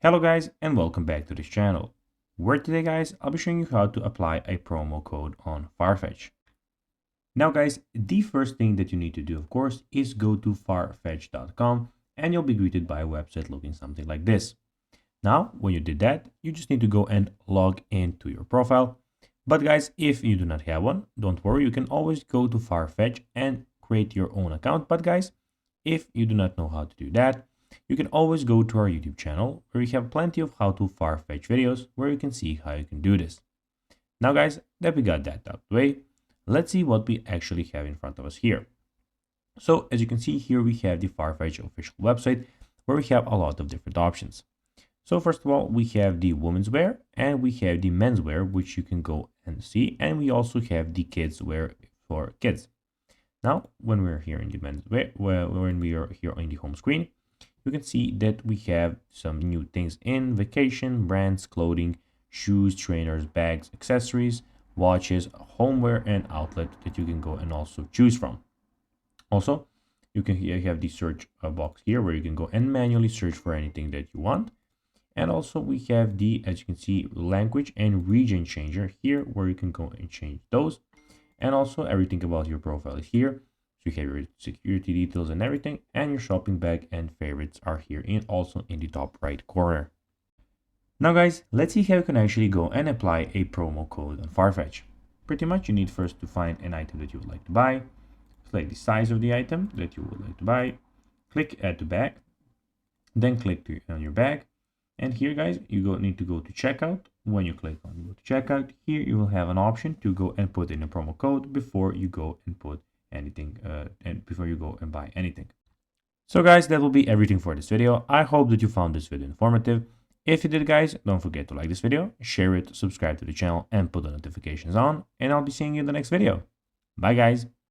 Hello guys and welcome back to this channel, where today guys I'll be showing you how to apply a promo code on Farfetch. Now guys, the first thing that you need to do of course is go to farfetch.com and you'll be greeted by a website looking something like this. Now when you did that, you just need to go and log into your profile. But guys, if you do not have one, don't worry, you can always go to Farfetch and create your own account. But guys, if you do not know how to do that, you can always go to our YouTube channel where we have plenty of how to Farfetch videos where you can see how you can do this. Now guys, that we got that out of the way, let's see what we actually have in front of us here. So as you can see here, we have the Farfetch official website where we have a lot of different options. So first of all, we have the women's wear and we have the men's wear, which you can go and see. And we also have the kids wear for kids. Now, when we're here in the men's wear, when we are here on the home screen, you can see that we have some new things in vacation, brands, clothing, shoes, trainers, bags, accessories, watches, homeware, and outlet that you can go and also choose from. Also, you have the search box here where you can go and manually search for anything that you want. And also we have the, as you can see, language and region changer here where you can go and change those. And also everything about your profile is here. So you have your security details and everything, and your shopping bag and favorites are here and also in the top right corner. Now guys, let's see how you can actually go and apply a promo code on Farfetch. Pretty much you need first to find an item that you would like to buy, select the size of the item that you would like to buy, click add to bag, then click on your bag. And here guys, you need to go to checkout. When you click on go to checkout, here you will have an option to go and put in a promo code before you go and put anything and before you go and buy anything. So guys, that will be everything for this video. I hope that you found this video informative. If you did guys, don't forget to like this video, share it, subscribe to the channel and put the notifications on, and I'll be seeing you in the next video. Bye guys.